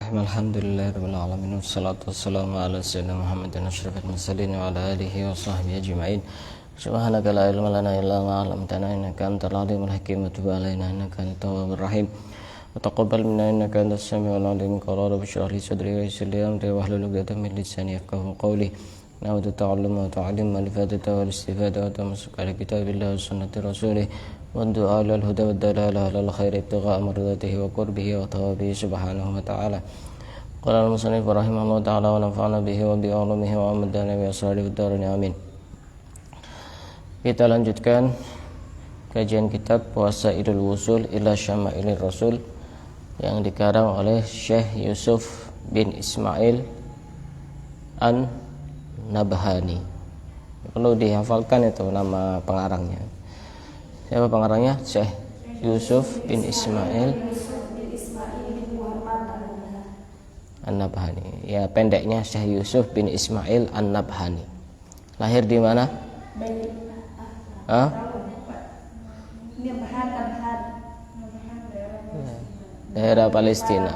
Bismillahirrahmanirrahim. Alhamdulillahirabbil alamin wassalatu wassalamu ala sayyidina Muhammadin asyrafil mursalin wa ala alihi wa sahbihi ajma'in. Subhanaka la ilma lana illa ma 'allamtana innaka antal alimul hakim wa tub 'alaina innaka antat tawwabur rahim. Wa taqabbal minna innaka antas samiul 'alim. Qala rabbi shrah li sadri wa yassir li amri wahlul 'uqdatam min lisani yafqahu qawli. Na'udzu ta'alluma wa ta'lim wa ifadata wal istifada wa tamassuka ala kitabillah wa sunnati rasulih. والدعاء للهدى والدلالة على الخير ابتغاء مرضاته وقربه وثوابه سبحانه وتعالى. قال المصنف رحمه الله تعالى ونفعنا به وبعلومه وأمدنا بأسراره الدارين آمين. Kita lanjutkan kajian kitab Wasailul Wusul ila Syamailir Rasul yang dikarang oleh Syekh Yusuf bin Ismail An-Nabhani. Perlu dihafalkan itu nama pengarangnya. Siapa pengarangnya? Syekh Yusuf bin Ismail An-Nabhani. Ya, pendeknya Syekh Yusuf bin Ismail An-Nabhani. Lahir di mana? Daerah Palestina,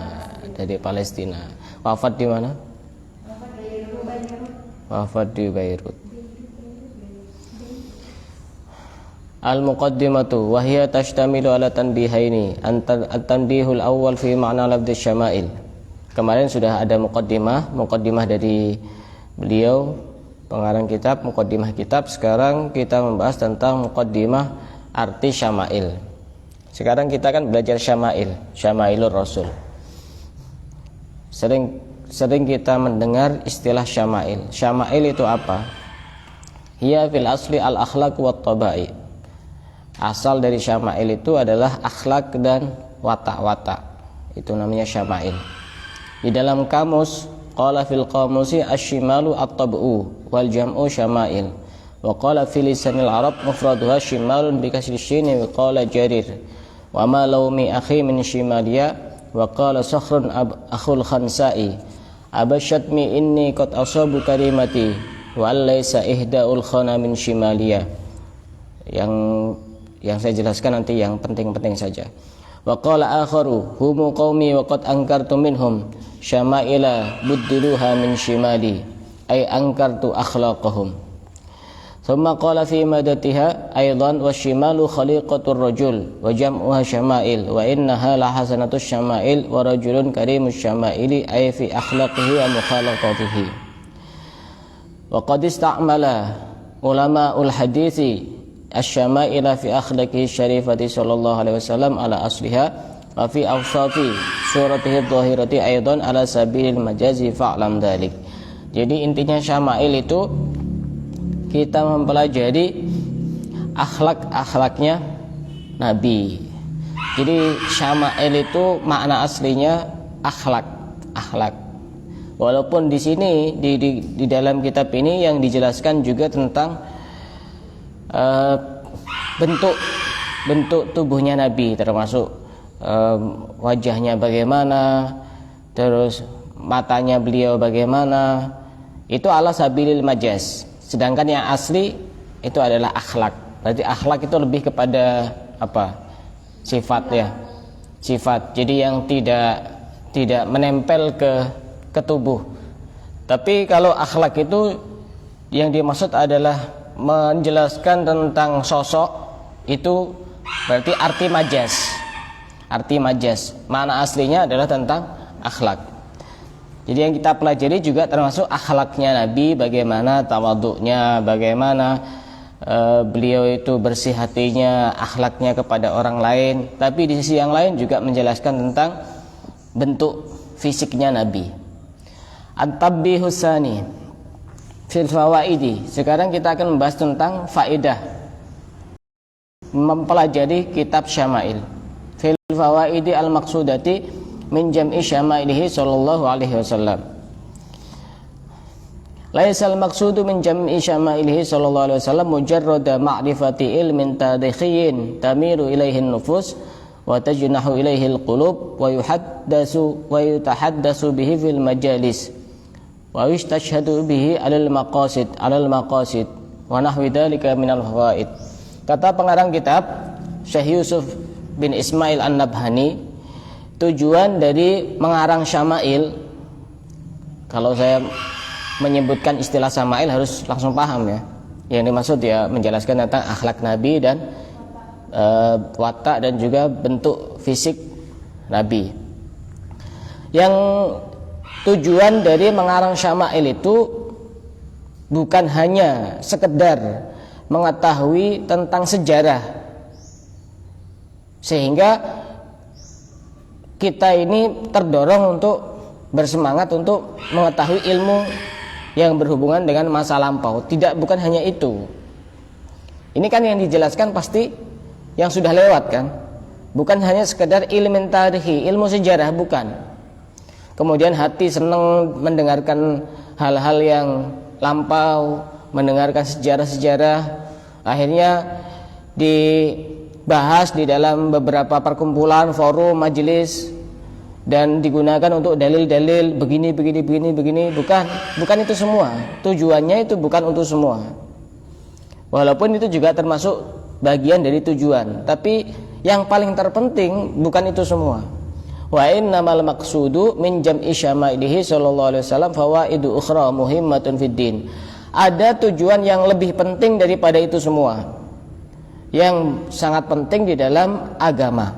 dari Palestina. Wafat di mana? Wafat di Beirut. Al-muqaddimatu wa hiya tashtamilu ala tanbihaini. At-tanbihul awwal fi ma'na lafdz syama'il. Kemarin sudah ada muqaddimah dari beliau pengarang kitab, muqaddimah kitab. Sekarang kita membahas tentang muqaddimah arti syama'il. Sekarang kita kan belajar syama'ilur Rasul. Sering kita mendengar istilah syama'il. Syama'il itu apa? Hiya fil asli al-akhlaq wat tabai. Asal dari syama'il itu adalah akhlak dan watak-watak. Itu namanya syama'il. Di dalam kamus, qala fil qamusi asy-syimalu at-tab'u wal jam'u syama'il. Wa qala fil lisanil arab mufraduha syimalun bi kasri syini wa qala jarir. Wa ma laumi akhi min shimaliya wa qala sakhrun akhul khansa'i. Abashatmi inni qad asabu karimati wa laysa ihda'ul khana min shimaliya. Yang saya jelaskan nanti yang penting-penting saja. Wa qala akharu humu qaumi wa qad ankartu minhum syama'ila buddiluha min shimali ay ankartu akhlaqahum. Thumma qala fi madatiha aidan wasyimalu khaliqatur rajul wa jam'uha syama'il wa innaha la hasanatus syama'il wa rajulun karimus syama'ili ay fi akhlaqihi wa mukhalaqatihi. Wa qad ista'mala ulama'ul hadithi asy-syama'ila fi akhlaqihi syarifati sallallahu alaihi wasallam ala asliha wa fi awsafi suratihi dhahirati aidan ala sabilil majazi fa'lam dzalik. Jadi intinya syama'il itu kita mempelajari akhlak-akhlaknya Nabi. Jadi syama'il itu makna aslinya akhlak. Walaupun di sini di dalam kitab ini yang dijelaskan juga tentang bentuk tubuhnya Nabi, termasuk wajahnya bagaimana, terus matanya beliau bagaimana, itu ala sabilil majaz. Sedangkan yang asli itu adalah akhlak. Berarti akhlak itu lebih kepada apa? Sifat ya. Sifat. Jadi yang tidak menempel ke tubuh. Tapi kalau akhlak itu yang dimaksud adalah menjelaskan tentang sosok, itu berarti arti majaz. Makna aslinya adalah tentang akhlak. Jadi yang kita pelajari juga termasuk akhlaknya Nabi, bagaimana tawaduknya, bagaimana beliau itu bersih hatinya, akhlaknya kepada orang lain. Tapi di sisi yang lain juga menjelaskan tentang bentuk fisiknya Nabi. At-tabbihus tsani fil fawaidi. Sekarang kita akan membahas tentang faedah mempelajari kitab Syama'il. Fil fawaidi al-maqsudati min jam'i syama'ilihi sallallahu alaihi wasallam. Laisal maqsudu min jam'i syama'ilihi sallallahu alaihi wasallam mujarrada ma'rifati ilmin tadikhiyin tamiru ilaihi nufus wa tajnahu ilaihi al-qulub wa yutahaddasu bihi fil majalis wa yustashhadu bihi alal maqasid wa nahwi dzalika minal fawaid. Kata pengarang kitab Syekh Yusuf bin Ismail An-Nabhani, tujuan dari mengarang syama'il, kalau saya menyebutkan istilah syama'il harus langsung paham ya. Yang dimaksud ya menjelaskan tentang akhlak Nabi dan watak dan juga bentuk fisik Nabi. Yang tujuan dari mengarang syama'il itu bukan hanya sekedar mengetahui tentang sejarah, sehingga kita ini terdorong untuk bersemangat untuk mengetahui ilmu yang berhubungan dengan masa lampau. Tidak, bukan hanya itu. Ini kan yang dijelaskan pasti yang sudah lewat kan. Bukan hanya sekedar ilmu tarihi, ilmu sejarah, bukan. Kemudian hati senang mendengarkan hal-hal yang lampau, mendengarkan sejarah-sejarah. Akhirnya dibahas di dalam beberapa perkumpulan, forum, majelis, dan digunakan untuk dalil-dalil begini. Bukan itu semua. Tujuannya itu bukan untuk semua. Walaupun itu juga termasuk bagian dari tujuan, tapi yang paling terpenting bukan itu semua. Wa innamal maqsudu min jam'i syama'ilihi sallallahu alaihi wasallam fawaidu ukhra muhimmatun fid din. Ada tujuan yang lebih penting daripada itu semua, yang sangat penting di dalam agama.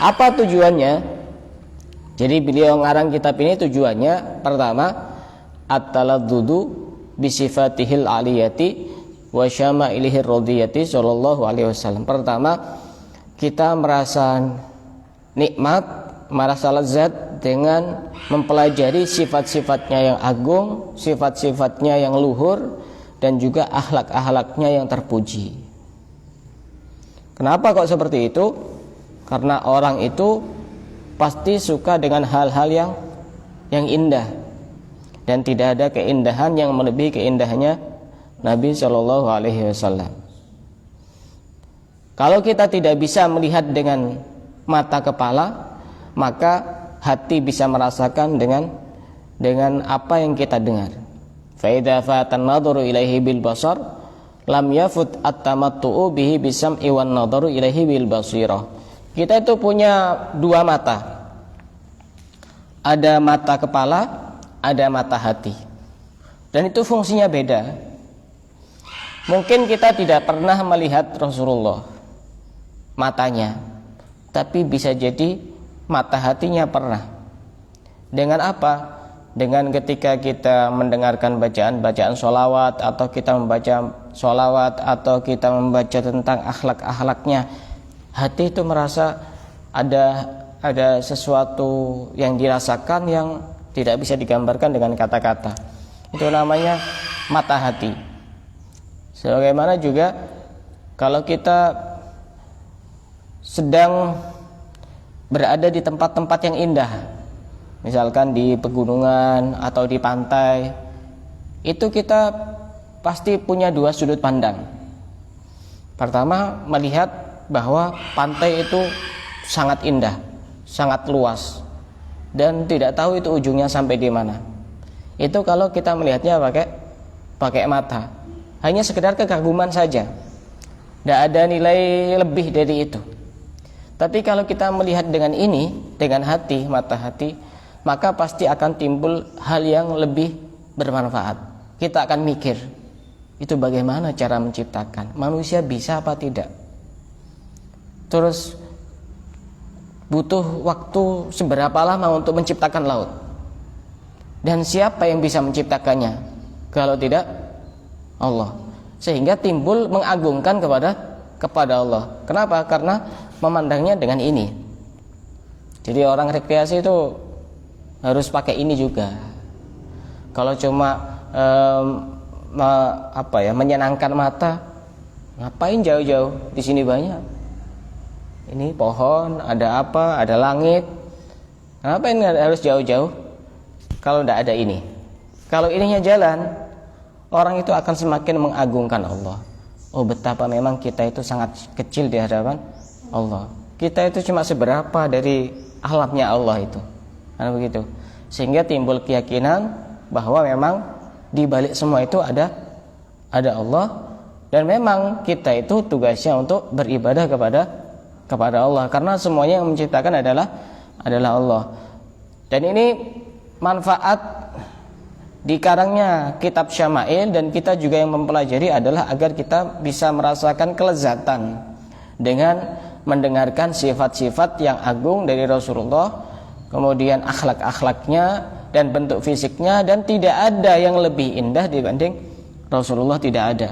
Apa tujuannya? Jadi beliau ngarang kitab ini tujuannya pertama at-taladdudu bi sifatihil aliyati wa syama'ilihi radiyati sallallahu alaihi wasallam. Pertama, kita merasa nikmat, merasa lezat dengan mempelajari sifat-sifatnya yang agung, sifat-sifatnya yang luhur, dan juga akhlak-akhlaknya yang terpuji. Kenapa kok seperti itu? Karena orang itu pasti suka dengan hal-hal yang indah, dan tidak ada keindahan yang melebihi keindahannya Nabi Shallallahu Alaihi Wasallam. Kalau kita tidak bisa melihat dengan mata kepala, maka hati bisa merasakan dengan apa yang kita dengar. Fa idza fatan nadharu ilaihi bil basar lam yafut at-tamattu'u bihi bisam'i wan nadharu ilaihi bil basirah. Kita itu punya dua mata. Ada mata kepala, ada mata hati. Dan itu fungsinya beda. Mungkin kita tidak pernah melihat Rasulullah matanya, tapi bisa jadi mata hatinya pernah. Dengan apa? Dengan ketika kita mendengarkan bacaan-bacaan sholawat, atau kita membaca sholawat, atau kita membaca tentang akhlak-akhlaknya, hati itu merasa ada sesuatu yang dirasakan yang tidak bisa digambarkan dengan kata-kata. Itu namanya mata hati. Sebagaimana juga kalau kita sedang berada di tempat-tempat yang indah, misalkan di pegunungan atau di pantai, itu kita pasti punya dua sudut pandang. Pertama, melihat bahwa pantai itu sangat indah, sangat luas, dan tidak tahu itu ujungnya sampai di mana. Itu kalau kita melihatnya pakai mata, hanya sekedar kekaguman saja, tidak ada nilai lebih dari itu. Tapi kalau kita melihat dengan ini, dengan hati, mata hati, maka pasti akan timbul hal yang lebih bermanfaat. Kita akan mikir, itu bagaimana cara menciptakan manusia, bisa apa tidak? Terus butuh waktu seberapa lama untuk menciptakan laut? Dan siapa yang bisa menciptakannya kalau tidak Allah? Sehingga timbul mengagungkan kepada Allah. Kenapa? Karena memandangnya dengan ini. Jadi orang rekreasi itu harus pakai ini juga. Kalau cuma menyenangkan mata, ngapain jauh-jauh? Di sini banyak. Ini pohon, ada apa, ada langit. Kenapa ini harus jauh-jauh? Kalau tidak ada ini. Kalau ininya jalan, orang itu akan semakin mengagungkan Allah. Oh, betapa memang kita itu sangat kecil di hadapan Allah. Kita itu cuma seberapa dari alamnya Allah itu. Kan begitu. Sehingga timbul keyakinan bahwa memang di balik semua itu ada Allah, dan memang kita itu tugasnya untuk beribadah kepada Allah, karena semuanya yang menciptakan adalah adalah Allah. Dan ini manfaat dikarangnya kitab Syama'il, dan kita juga yang mempelajari adalah agar kita bisa merasakan kelezatan dengan mendengarkan sifat-sifat yang agung dari Rasulullah, kemudian akhlak-akhlaknya dan bentuk fisiknya, dan tidak ada yang lebih indah dibanding Rasulullah, tidak ada.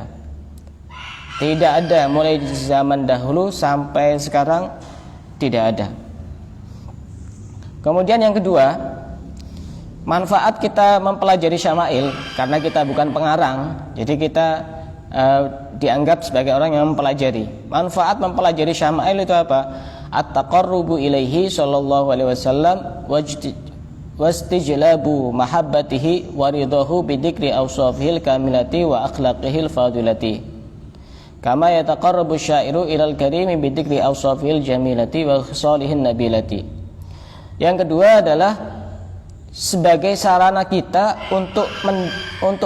Tidak ada, mulai di zaman dahulu sampai sekarang tidak ada. Kemudian yang kedua, manfaat kita mempelajari Syama'il, karena kita bukan pengarang, jadi kita dianggap sebagai orang yang mempelajari. Manfaat mempelajari Syama'il itu apa? At-taqarrubu ilaihi sallallahu alaihi wasallam wastijlabu mahabbatihi wa ridahu bidikri awsafihil kamilati wa akhlaqihil fadilati. Kama yataqarrabu syairu ilal karimi bidikri awsafihil jamilati wa khisalihin nabilati. Yang kedua adalah sebagai sarana kita untuk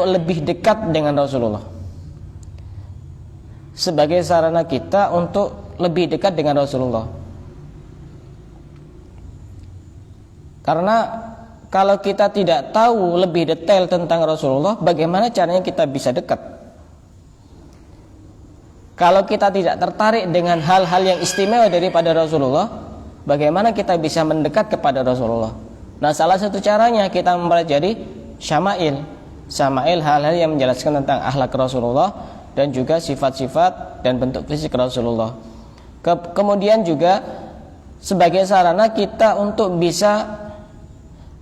lebih dekat dengan Rasulullah. Sebagai sarana kita untuk lebih dekat dengan Rasulullah. Karena kalau kita tidak tahu lebih detail tentang Rasulullah, bagaimana caranya kita bisa dekat? Kalau kita tidak tertarik dengan hal-hal yang istimewa daripada Rasulullah, bagaimana kita bisa mendekat kepada Rasulullah? Nah, salah satu caranya kita mempelajari Syama'il. Syama'il, hal-hal yang menjelaskan tentang akhlak Rasulullah dan juga sifat-sifat dan bentuk fisik Rasulullah. Kemudian juga sebagai sarana kita untuk bisa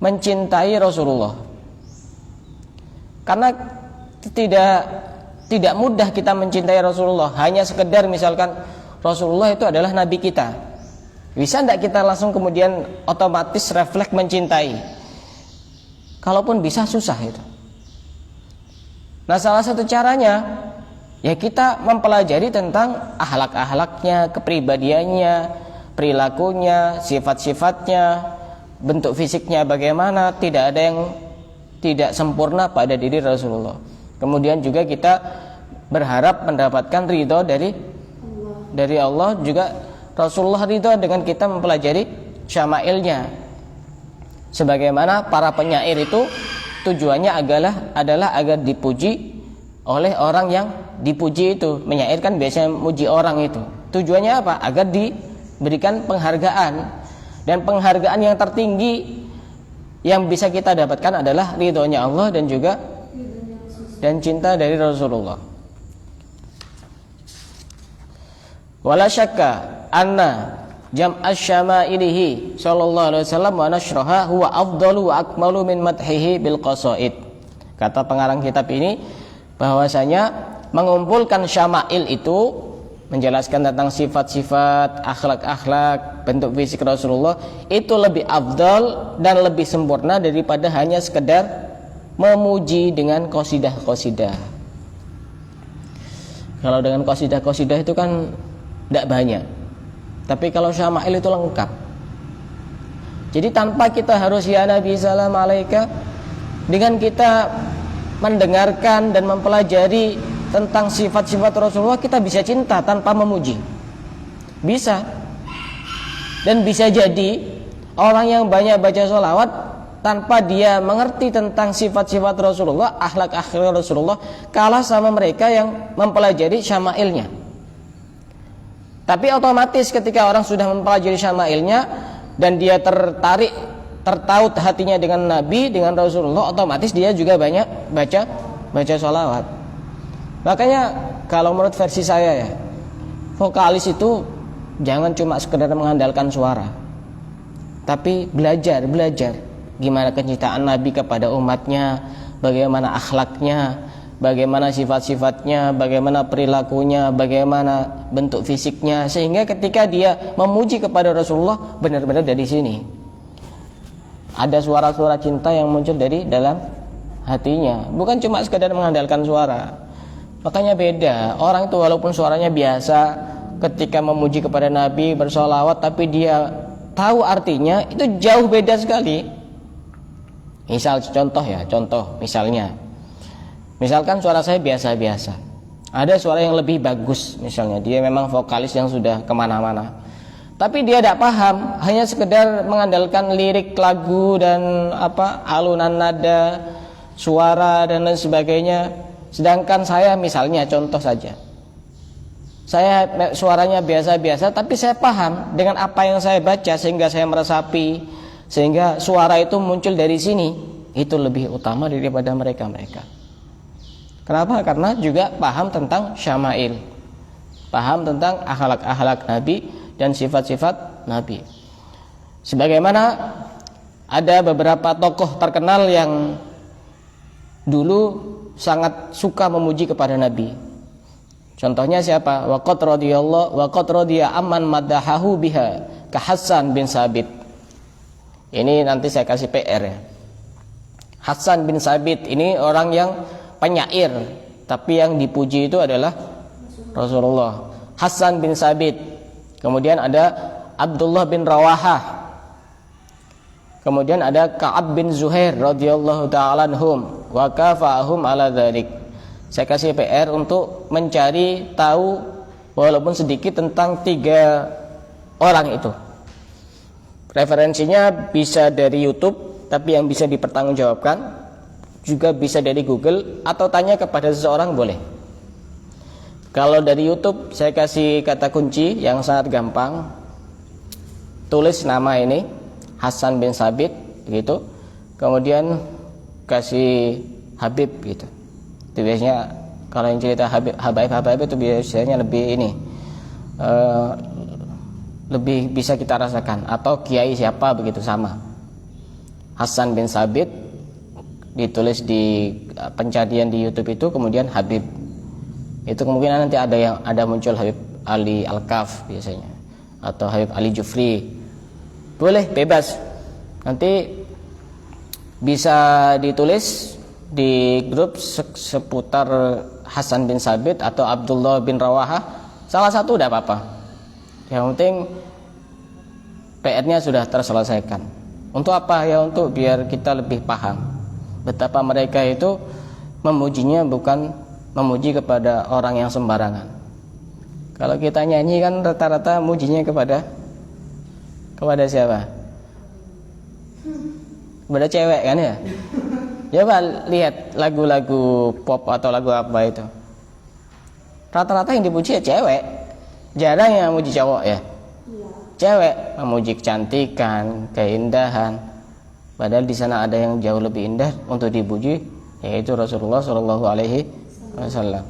mencintai Rasulullah. Karena tidak mudah kita mencintai Rasulullah. Hanya sekedar misalkan Rasulullah itu adalah nabi kita, bisa tidak kita langsung kemudian otomatis refleks mencintai? Kalaupun bisa, susah itu. Nah, salah satu caranya ya kita mempelajari tentang akhlak-akhlaknya, kepribadiannya, perilakunya, sifat-sifatnya, bentuk fisiknya bagaimana. Tidak ada yang tidak sempurna pada diri Rasulullah. Kemudian juga kita berharap mendapatkan ridho dari Allah, juga Rasulullah ridho dengan kita mempelajari Syama'ilnya. Sebagaimana para penyair itu tujuannya adalah agar dipuji oleh orang yang dipuji itu. Menyair kan biasanya muji orang itu. Tujuannya apa? Agar diberikan penghargaan. Dan penghargaan yang tertinggi yang bisa kita dapatkan adalah ridhonya Allah dan juga cinta dari Rasulullah. Wala syakka anna jam'asy syama'ilihi sallallahu alaihi wasallam wa nashraha huwa afdalu wa akmalu min madhihi bil qasaid. Kata pengarang kitab ini bahwasanya mengumpulkan syama'il itu, menjelaskan tentang sifat-sifat, akhlak-akhlak, bentuk fisik Rasulullah, itu lebih afdal dan lebih sempurna daripada hanya sekedar memuji dengan qasidah-qasidah. Kalau dengan qasidah-qasidah itu kan tidak banyak. Tapi kalau Syama'il itu lengkap. Jadi tanpa kita harus ya Nabi salam alaika, dengan kita mendengarkan dan mempelajari tentang sifat-sifat Rasulullah, kita bisa cinta tanpa memuji. Bisa. Dan bisa jadi orang yang banyak baca sholawat tanpa dia mengerti tentang sifat-sifat Rasulullah, akhlak-akhlak Rasulullah, kalah sama mereka yang mempelajari Syama'ilnya. Tapi otomatis ketika orang sudah mempelajari Syama'ilnya dan dia tertaut hatinya dengan Nabi, dengan Rasulullah, otomatis dia juga banyak baca sholawat. Makanya kalau menurut versi saya ya, vokalis itu jangan cuma sekedar mengandalkan suara, tapi belajar gimana kecintaan Nabi kepada umatnya, bagaimana akhlaknya, bagaimana sifat-sifatnya, bagaimana perilakunya, bagaimana bentuk fisiknya, sehingga ketika dia memuji kepada Rasulullah benar-benar dari sini ada suara-suara cinta yang muncul dari dalam hatinya, bukan cuma sekedar mengandalkan suara. Makanya beda, orang itu walaupun suaranya biasa, ketika memuji kepada Nabi, bersolawat, tapi dia tahu artinya, itu jauh beda sekali. Misalkan suara saya biasa-biasa, ada suara yang lebih bagus, misalnya dia memang vokalis yang sudah kemana-mana, tapi dia tidak paham, hanya sekedar mengandalkan lirik lagu dan alunan nada, suara dan lain sebagainya. Sedangkan saya misalnya contoh saja, saya suaranya biasa-biasa, tapi saya paham dengan apa yang saya baca sehingga saya meresapi, sehingga suara itu muncul dari sini. Itu lebih utama daripada mereka. Kenapa? Karena juga paham tentang syama'il, paham tentang akhlak-akhlak Nabi dan sifat-sifat Nabi. Sebagaimana ada beberapa tokoh terkenal yang dulu sangat suka memuji kepada Nabi. Contohnya siapa? Waqad radiya amman madahahu biha ka Hasan bin Sabit. Ini nanti saya kasih PR ya. Hasan bin Sabit ini orang yang penyair, tapi yang dipuji itu adalah Rasulullah. Hasan bin Sabit. Kemudian ada Abdullah bin Rawahah. Kemudian ada Ka'ab bin Zuhair radhiyallahu ta'ala anhum wa kafa'ahum ala dzalik. Saya kasih PR untuk mencari tahu walaupun sedikit tentang 3 orang itu. Referensinya bisa dari YouTube, tapi yang bisa dipertanggungjawabkan, juga bisa dari Google atau tanya kepada seseorang boleh. Kalau dari YouTube saya kasih kata kunci yang sangat gampang. Tulis nama ini Hasan bin Sabit gitu. Kemudian kasih Habib gitu. Itu biasanya kalau yang cerita Habaib itu biasanya lebih ini lebih bisa kita rasakan, atau kiai siapa begitu sama. Hasan bin Sabit ditulis di pencarian di YouTube itu, kemudian Habib. Itu kemungkinan nanti ada muncul Habib Ali Al-Kaf biasanya, atau Habib Ali Jufri. Boleh, bebas. Nanti bisa ditulis di grup seputar Hasan bin Sabit atau Abdullah bin Rawahah. Salah satu udah apa-apa. Yang penting PR-nya sudah terselesaikan. Untuk apa? Ya untuk biar kita lebih paham betapa mereka itu memujinya bukan memuji kepada orang yang sembarangan. Kalau kita nyanyi kan rata-rata mujinya kepada siapa? Kepada cewek kan ya? Coba lihat lagu-lagu pop atau lagu apa itu. Rata-rata yang dipuji ya cewek. Jarang yang memuji cowok ya. Cewek memuji kecantikan, keindahan. Padahal di sana ada yang jauh lebih indah untuk dipuji, yaitu Rasulullah Shallallahu Alaihi Wasallam.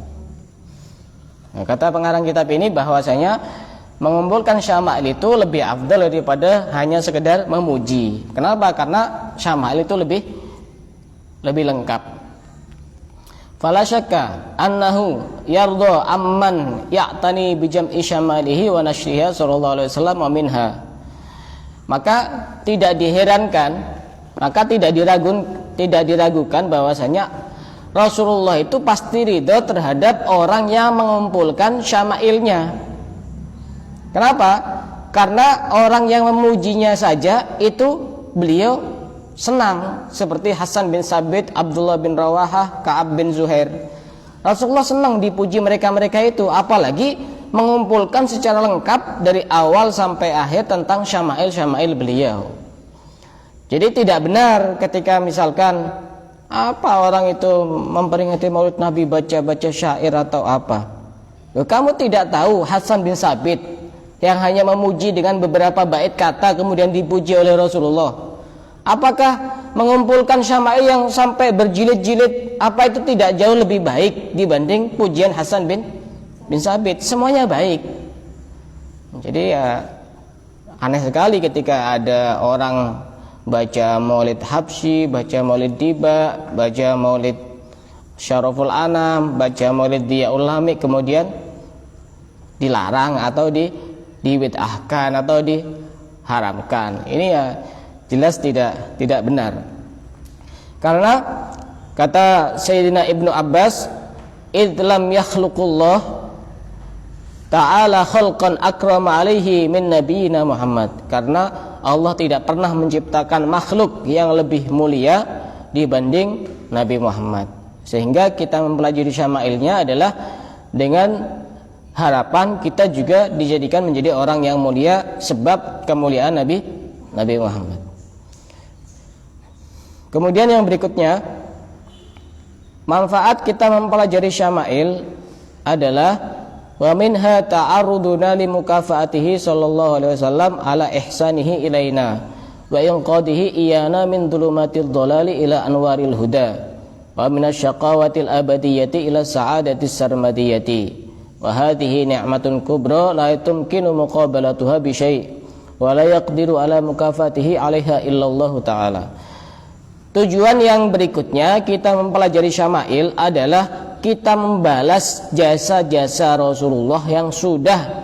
Nah, kata pengarang kitab ini bahwasanya mengumpulkan syama'il itu lebih afdal daripada hanya sekedar memuji. Kenapa? Karena syama'il itu lebih lengkap. Fala syakka annahu yarda amman ya'tani bi jam'i syamalihi wa nashriha sallallahu alaihi wasallam wa minha. Maka tidak diragukan bahwasanya Rasulullah itu pasti ridho terhadap orang yang mengumpulkan syama'ilnya. Kenapa? Karena orang yang memujinya saja itu beliau senang, seperti Hasan bin Sabit, Abdullah bin Rawahah, Ka'ab bin Zuhair. Rasulullah senang dipuji mereka-mereka itu, apalagi mengumpulkan secara lengkap dari awal sampai akhir tentang syama'il beliau. Jadi tidak benar ketika misalkan orang itu memperingati Maulid Nabi baca-baca syair atau apa. Kamu tidak tahu Hasan bin Sabit yang hanya memuji dengan beberapa bait kata kemudian dipuji oleh Rasulullah. Apakah mengumpulkan syama'il yang sampai berjilid-jilid, apa itu tidak jauh lebih baik dibanding pujian Hasan bin Sabit? Semuanya baik. Jadi ya aneh sekali ketika ada orang baca Maulid Habsyi, baca Maulid Diba, baca Maulid Syaraful Anam, baca Maulid Diyaul Hamid, kemudian dilarang atau dibid'ahkan atau diharamkan. Ini ya jelas tidak benar. Karena kata Sayyidina Ibnu Abbas, idlam yakhluqullah ta'ala khalqan akrama alaihi min nabiyina Muhammad. Karena Allah tidak pernah menciptakan makhluk yang lebih mulia dibanding Nabi Muhammad. Sehingga kita mempelajari syama'ilnya adalah dengan harapan kita juga dijadikan menjadi orang yang mulia sebab kemuliaan Nabi Muhammad. Kemudian yang berikutnya, manfaat kita mempelajari syama'il adalah wa minha ta'aruduna li mukafaatihi sallallahu alaihi wasallam ala ihsanihi ilaina wa inqadihi iyana min dhulumatil dhalali ila anwaril huda wa minasyaqawatil abadiyyati ila sa'adatis sarmadiyyati wa hadhihi ni'matun kubra la tumkinu muqabalatuha bi syai' wa la yaqdiru ala mukafatihi 'alaiha illallah ta'ala. Tujuan yang berikutnya kita mempelajari syama'il adalah kita membalas jasa-jasa Rasulullah yang sudah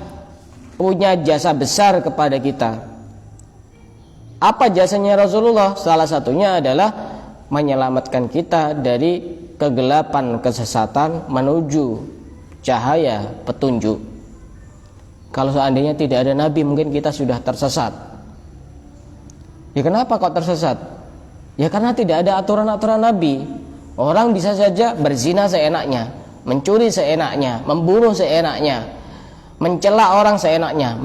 punya jasa besar kepada kita. Apa jasanya Rasulullah? Salah satunya adalah menyelamatkan kita dari kegelapan kesesatan menuju cahaya petunjuk. Kalau seandainya tidak ada Nabi, mungkin kita sudah tersesat. Ya kenapa kok tersesat? Ya karena tidak ada aturan-aturan Nabi. Orang bisa saja berzina seenaknya, mencuri seenaknya, membunuh seenaknya, mencela orang seenaknya,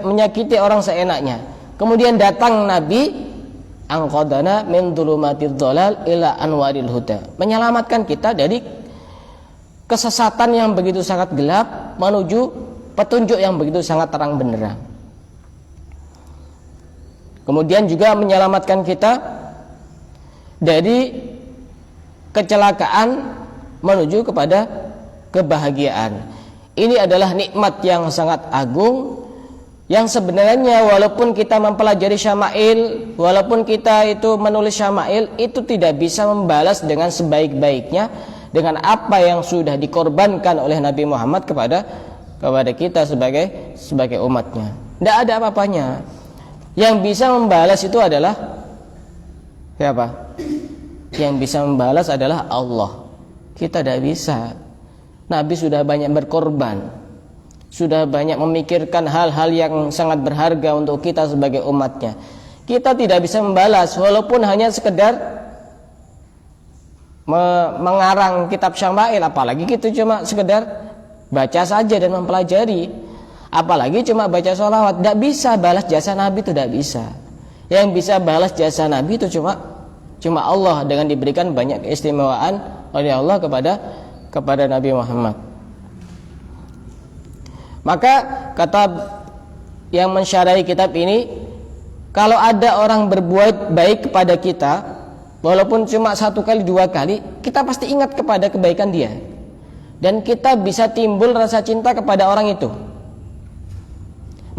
menyakiti orang seenaknya. Kemudian datang Nabi, angqadana min dhulumatid dhalal ila anwaril huda, menyelamatkan kita dari kesesatan yang begitu sangat gelap menuju petunjuk yang begitu sangat terang benderang. Kemudian juga menyelamatkan kita dari kecelakaan menuju kepada kebahagiaan. Ini adalah nikmat yang sangat agung, yang sebenarnya walaupun kita mempelajari syama'il, walaupun kita itu menulis syama'il, itu tidak bisa membalas dengan sebaik-baiknya dengan apa yang sudah dikorbankan oleh Nabi Muhammad kepada kita sebagai umatnya. Tidak ada apa-apanya. Yang bisa membalas itu adalah siapa? Yang bisa membalas adalah Allah. Kita tidak bisa. Nabi sudah banyak berkorban, sudah banyak memikirkan hal-hal yang sangat berharga untuk kita sebagai umatnya. Kita tidak bisa membalas, walaupun hanya sekedar mengarang kitab syama'il. Apalagi kita cuma sekedar baca saja dan mempelajari, apalagi cuma baca sholawat. Tidak bisa balas jasa Nabi, itu tidak bisa. Yang bisa balas jasa Nabi itu cuma Allah, dengan diberikan banyak keistimewaan oleh Allah kepada Nabi Muhammad. Maka kata yang mensyarahi kitab ini, kalau ada orang berbuat baik kepada kita, walaupun cuma 1 kali 2 kali, kita pasti ingat kepada kebaikan dia, dan kita bisa timbul rasa cinta kepada orang itu.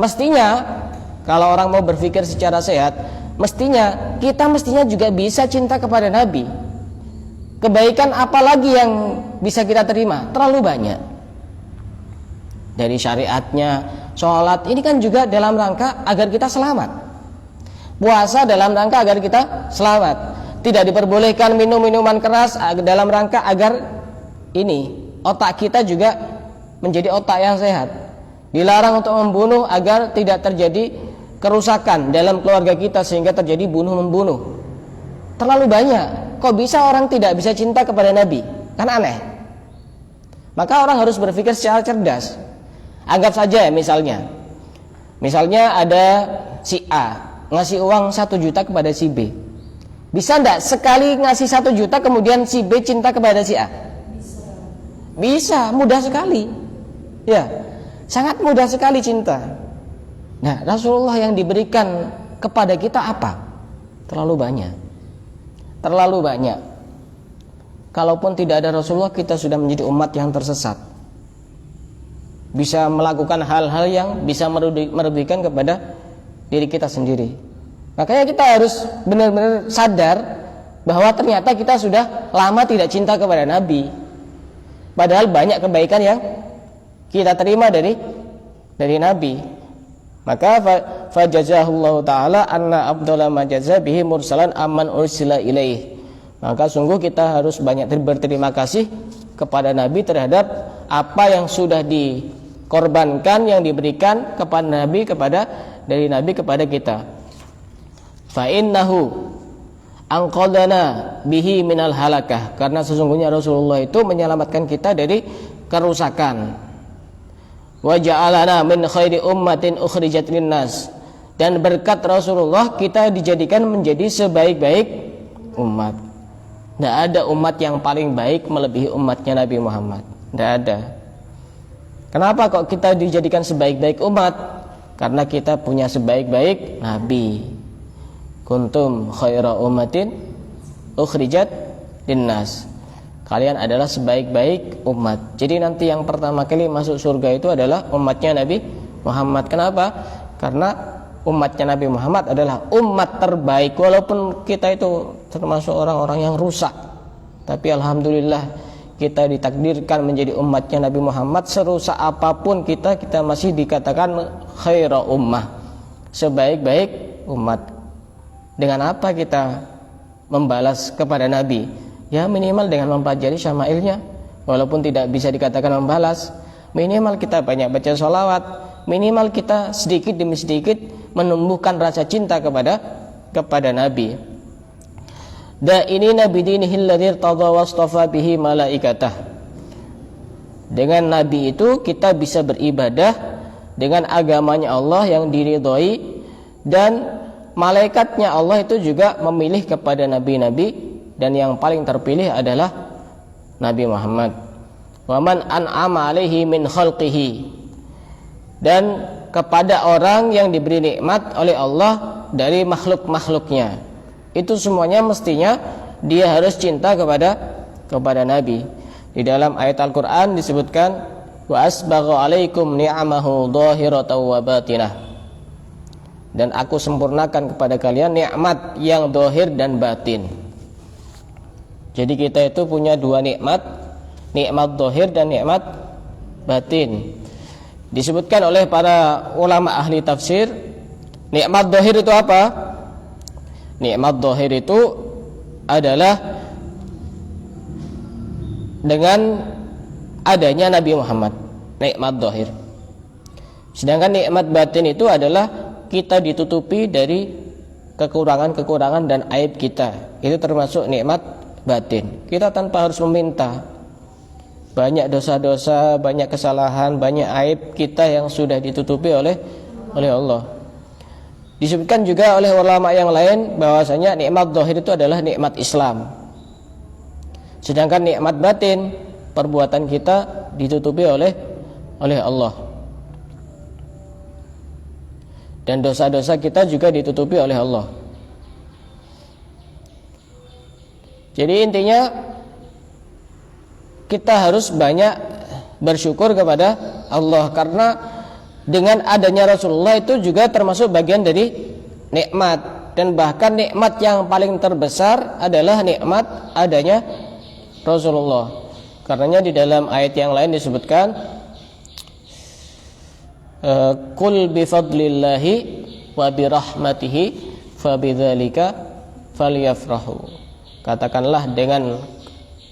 Mestinya kalau orang mau berpikir secara sehat, mestinya kita juga bisa cinta kepada Nabi. Kebaikan apa lagi yang bisa kita terima? Terlalu banyak. Dari syariatnya, sholat ini kan juga dalam rangka agar kita selamat. Puasa dalam rangka agar kita selamat. Tidak diperbolehkan minum minuman keras dalam rangka agar ini otak kita juga menjadi otak yang sehat. Dilarang untuk membunuh agar tidak terjadi kerusakan dalam keluarga kita sehingga terjadi bunuh-membunuh. Terlalu banyak. Kok bisa orang tidak bisa cinta kepada Nabi? Kan aneh. Maka orang harus berpikir secara cerdas. Anggap saja misalnya ada si A ngasih uang 1 juta kepada si B. Bisa enggak sekali ngasih 1 juta kemudian si B cinta kepada si A? Bisa, mudah sekali. Ya, sangat mudah sekali cinta. Nah, Rasulullah yang diberikan kepada kita apa? Terlalu banyak. Terlalu banyak. Kalaupun tidak ada Rasulullah, kita sudah menjadi umat yang tersesat. Bisa melakukan hal-hal yang bisa merugikan kepada diri kita sendiri. Makanya kita harus benar-benar sadar bahwa ternyata kita sudah lama tidak cinta kepada Nabi. Padahal banyak kebaikan yang kita terima dari Nabi. Maka fajazahullahu ta'ala anna afdhala ma jaza bihi mursalan amman ursila ilaih. Maka sungguh kita harus banyak berterima kasih kepada Nabi terhadap apa yang sudah dikorbankan, yang diberikan kepada Nabi, dari Nabi kepada kita. Fa innahu anqadana bihi minal halakah, karena sesungguhnya Rasulullah itu menyelamatkan kita dari kerusakan. wa ja'alana min khairi ummatin ukhrijat linnas, dan berkat Rasulullah kita dijadikan menjadi sebaik-baik umat. Tidak ada umat yang paling baik melebihi umatnya Nabi Muhammad, tidak ada. Kenapa kok kita dijadikan sebaik-baik umat? Karena kita punya sebaik-baik Nabi. Kuntum khaira ummatin ukhrijat linnas, kalian adalah sebaik-baik umat. Jadi nanti yang pertama kali masuk surga itu adalah umatnya Nabi Muhammad. Kenapa? Karena umatnya Nabi Muhammad adalah umat terbaik. Walaupun kita itu termasuk orang-orang yang rusak, tapi alhamdulillah kita ditakdirkan menjadi umatnya Nabi Muhammad. Serusak apapun kita masih dikatakan khaira ummah, sebaik-baik umat. Dengan apa kita membalas kepada Nabi? Ya minimal dengan mempelajari syama'ilnya. Walaupun tidak bisa dikatakan membalas, minimal kita banyak baca sholawat, minimal kita sedikit demi sedikit menumbuhkan rasa cinta kepada Nabi. Da'inina bidinihi alladhi irtada wastafa bihi malaikatah. Dengan Nabi itu kita bisa beribadah dengan agamanya Allah yang diridhoi, dan malaikatnya Allah itu juga memilih kepada nabi-nabi, dan yang paling terpilih adalah Nabi Muhammad. Wa man an'ama alaihi min khalqihi, dan kepada orang yang diberi nikmat oleh Allah dari makhluk-makhluknya. Itu semuanya mestinya dia harus cinta kepada Nabi. Di dalam ayat Al-Qur'an disebutkan wa asbagha alaikum ni'amahu dhahiratan wa batinah, dan aku sempurnakan kepada kalian nikmat yang zahir dan batin. Jadi kita itu punya dua nikmat, nikmat zahir dan nikmat batin. Disebutkan oleh para ulama ahli tafsir, nikmat zahir itu apa? Nikmat zahir itu adalah dengan adanya Nabi Muhammad, nikmat zahir. Sedangkan nikmat batin itu adalah kita ditutupi dari kekurangan-kekurangan dan aib kita. Itu termasuk nikmat batin. Kita tanpa harus meminta, banyak dosa-dosa, banyak kesalahan, banyak aib kita yang sudah ditutupi oleh Allah. Disebutkan juga oleh ulama yang lain bahwasanya nikmat zahir itu adalah nikmat Islam. Sedangkan nikmat batin, perbuatan kita ditutupi oleh Allah. Dan dosa-dosa kita juga ditutupi oleh Allah. Jadi intinya kita harus banyak bersyukur kepada Allah, karena dengan adanya Rasulullah itu juga termasuk bagian dari nikmat. Dan bahkan nikmat yang paling terbesar adalah nikmat adanya Rasulullah. Karenanya di dalam ayat yang lain disebutkan Qul bifadlillahi wa birahmatihi fabidzalika falyafrahu. Katakanlah dengan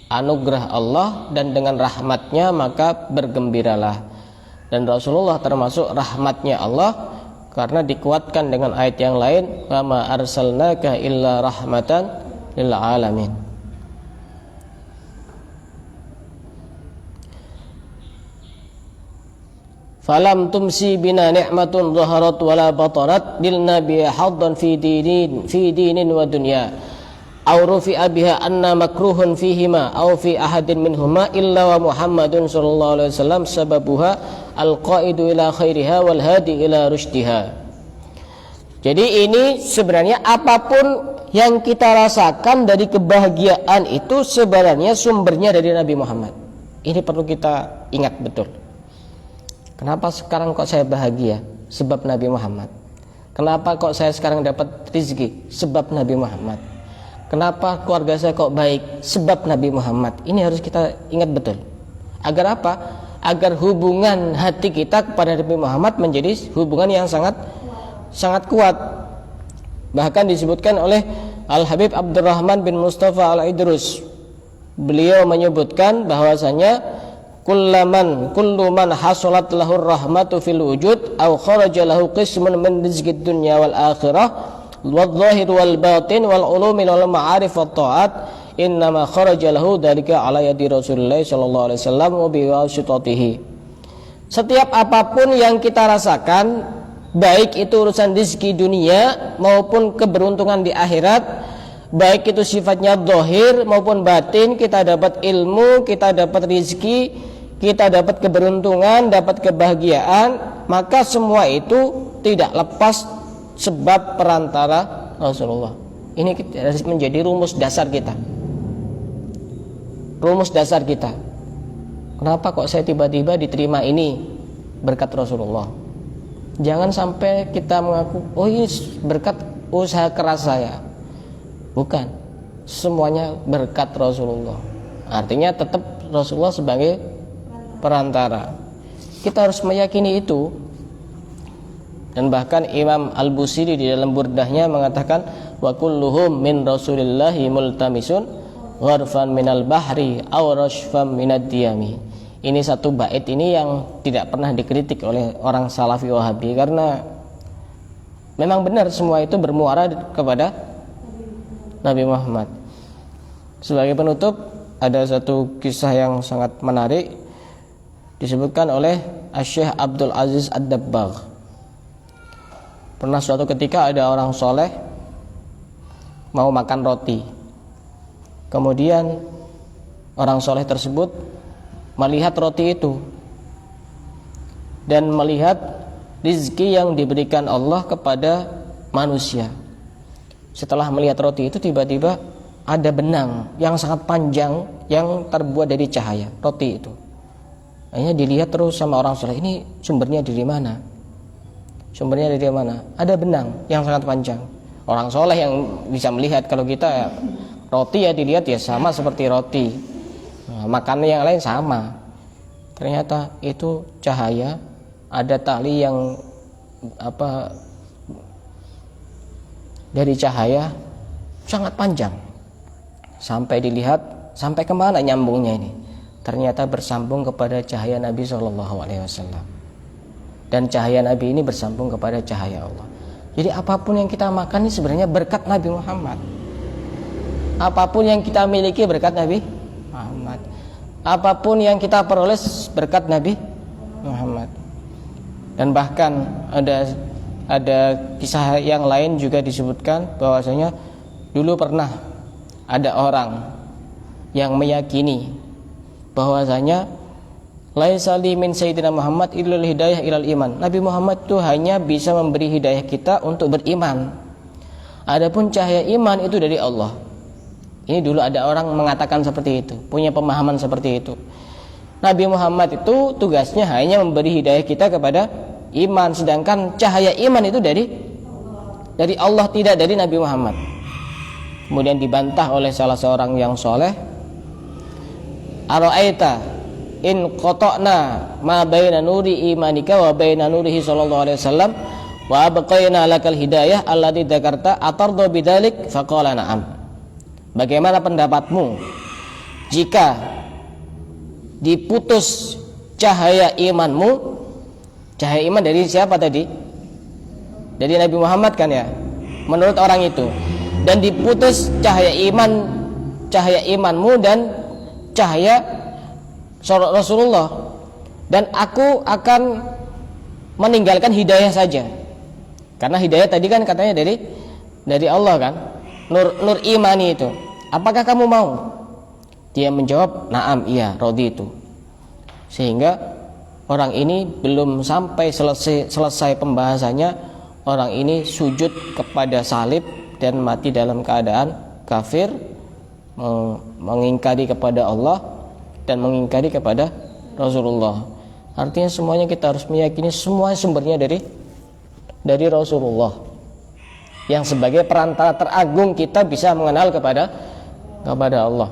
anugerah Allah dan dengan rahmatnya maka bergembiralah. Dan Rasulullah termasuk rahmatnya Allah, karena dikuatkan dengan ayat yang lain, wa ma arsalnaka illa rahmatan lil alamin. Falam tumsi bina ni'matun zaharat wala batarat lil nabi haddan fi dinin wa dunya. Aw rufi'a biha anna makruhun fihima aw fi ahadin minhuma illa wa Muhammadun sallallahu alaihi wasallam sababuha al-qaidu ila khairiha wal hadi ila rusydiha. Jadi ini sebenarnya apapun yang kita rasakan dari kebahagiaan itu sebenarnya sumbernya dari Nabi Muhammad. Ini perlu kita ingat betul. Kenapa sekarang kok saya bahagia? Sebab Nabi Muhammad. Kenapa kok saya sekarang dapat rezeki? Sebab Nabi Muhammad. Kenapa keluarga saya kok baik? Sebab Nabi Muhammad. Ini harus kita ingat betul. Agar apa? Agar hubungan hati kita kepada Nabi Muhammad menjadi hubungan yang sangat kuat. Bahkan disebutkan oleh Al-Habib Abdurrahman bin Mustafa Al-Idrus. Beliau menyebutkan bahwasanya kullu man hasalat lahur rahmatu fil wujud aw kharaja lahu qismun min rizqid dunya wal akhirah wal-zahir wal-batin wal-ulumi wal-ma'arif wat-ta'at innama kharaja lahu dzalika ala yadi Rasulullah sallallahu alaihi wasallam wa biwasitatihi. Setiap apapun yang kita rasakan, baik itu urusan rezeki dunia maupun keberuntungan di akhirat, baik itu sifatnya zahir maupun batin, kita dapat ilmu, kita dapat rezeki, kita dapat keberuntungan, dapat kebahagiaan, maka semua itu tidak lepas sebab perantara Rasulullah. Ini harus menjadi rumus dasar kita. Rumus dasar kita. Kenapa kok saya tiba-tiba diterima ini berkat Rasulullah? Jangan sampai kita mengaku, oh ini berkat usaha keras saya. Bukan. Semuanya berkat Rasulullah. Artinya tetap Rasulullah sebagai perantara. Kita harus meyakini itu. Dan bahkan Imam Al-Busiri di dalam burdahnya mengatakan, wa kulluhum min Rasulillahi multamisun gharfan minal bahri aw rashfan minad diyami. Ini satu bait ini yang tidak pernah dikritik oleh orang Salafi Wahabi, karena memang benar semua itu bermuara kepada Nabi Muhammad. Sebagai penutup, ada satu kisah yang sangat menarik disebutkan oleh Syekh Abdul Aziz Ad-Dabbagh. Pernah suatu ketika ada orang soleh mau makan roti. Kemudian orang soleh tersebut melihat roti itu dan melihat rizki yang diberikan Allah kepada manusia. Setelah melihat roti itu, tiba-tiba ada benang yang sangat panjang yang terbuat dari cahaya roti itu. Akhirnya dilihat terus sama orang soleh, ini sumbernya dari mana? Sumbernya dari mana? Ada benang yang sangat panjang. Orang soleh yang bisa melihat. Kalau kita roti ya dilihat ya sama seperti roti. Makanan yang lain sama. Ternyata itu cahaya, ada tali yang dari cahaya sangat panjang. Sampai dilihat, sampai kemana nyambungnya ini? Ternyata bersambung kepada cahaya Nabi SAW. Dan cahaya Nabi ini bersambung kepada cahaya Allah. Jadi apapun yang kita makan ini sebenarnya berkat Nabi Muhammad. Apapun yang kita miliki berkat Nabi Muhammad. Apapun yang kita peroleh berkat Nabi Muhammad. Dan bahkan ada kisah yang lain juga disebutkan bahwasanya dulu pernah ada orang yang meyakini bahwasanya laisa li min sayyidina Muhammad illal hidayah ilal iman. Nabi Muhammad itu hanya bisa memberi hidayah kita untuk beriman. Adapun cahaya iman itu dari Allah. Ini dulu ada orang mengatakan seperti itu, punya pemahaman seperti itu. Nabi Muhammad itu tugasnya hanya memberi hidayah kita kepada iman, sedangkan cahaya iman itu dari Allah, tidak dari Nabi Muhammad. Kemudian dibantah oleh salah seorang yang soleh. Ara'aita in qata'na ma baina nuri imanika wa baina nurihi sallallahu alaihi wasallam wa abqayna lakal hidayah allati dzakarta atardu bidzalik faqala na'am. Bagaimana pendapatmu jika diputus cahaya imanmu? Cahaya iman dari siapa tadi? Dari Nabi Muhammad kan ya, menurut orang itu. Dan diputus cahaya imanmu dan cahaya Rasulullah, dan aku akan meninggalkan hidayah saja. Karena hidayah tadi kan katanya dari Allah kan, nur imani itu. Apakah kamu mau? Dia menjawab, "Na'am, iya, raditu." Sehingga orang ini belum sampai selesai pembahasannya, orang ini sujud kepada salib dan mati dalam keadaan kafir, mengingkari kepada Allah dan mengingkari kepada Rasulullah. Artinya semuanya kita harus meyakini semua sumbernya dari Rasulullah, yang sebagai perantara teragung kita bisa mengenal kepada Allah.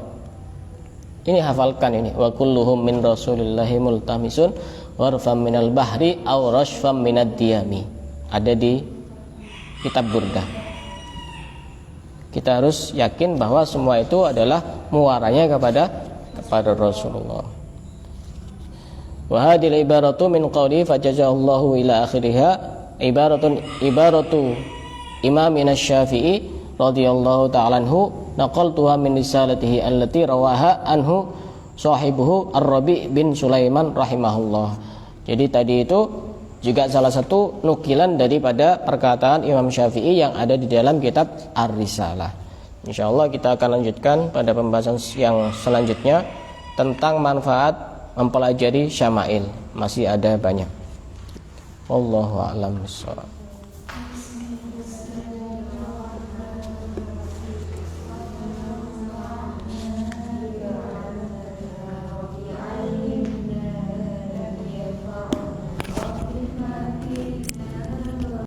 Ini hafalkan ini, wa kulluhum min Rasulillahi multamisun gharfam minal bahri aw rashfam minad diyami. Ada di kitab Burdah. Kita harus yakin bahwa semua itu adalah muaranya kepada Rasulullah. Wa hadhihi ibaratu min qawli fajazallahu ila akhiriha ibaratu Imam Asy-Syafi'i radhiyallahu ta'ala anhu naqaltuha min risalatihi allati rawaha anhu sahibuhu Ar-Rabi' bin Sulaiman rahimahullah. Jadi tadi itu juga salah satu nukilan daripada perkataan Imam Syafi'i yang ada di dalam kitab Ar-Risalah. Insyaallah kita akan lanjutkan pada pembahasan yang selanjutnya tentang manfaat mempelajari syama'il. Masih ada banyak. Wallahu a'lam bishawab.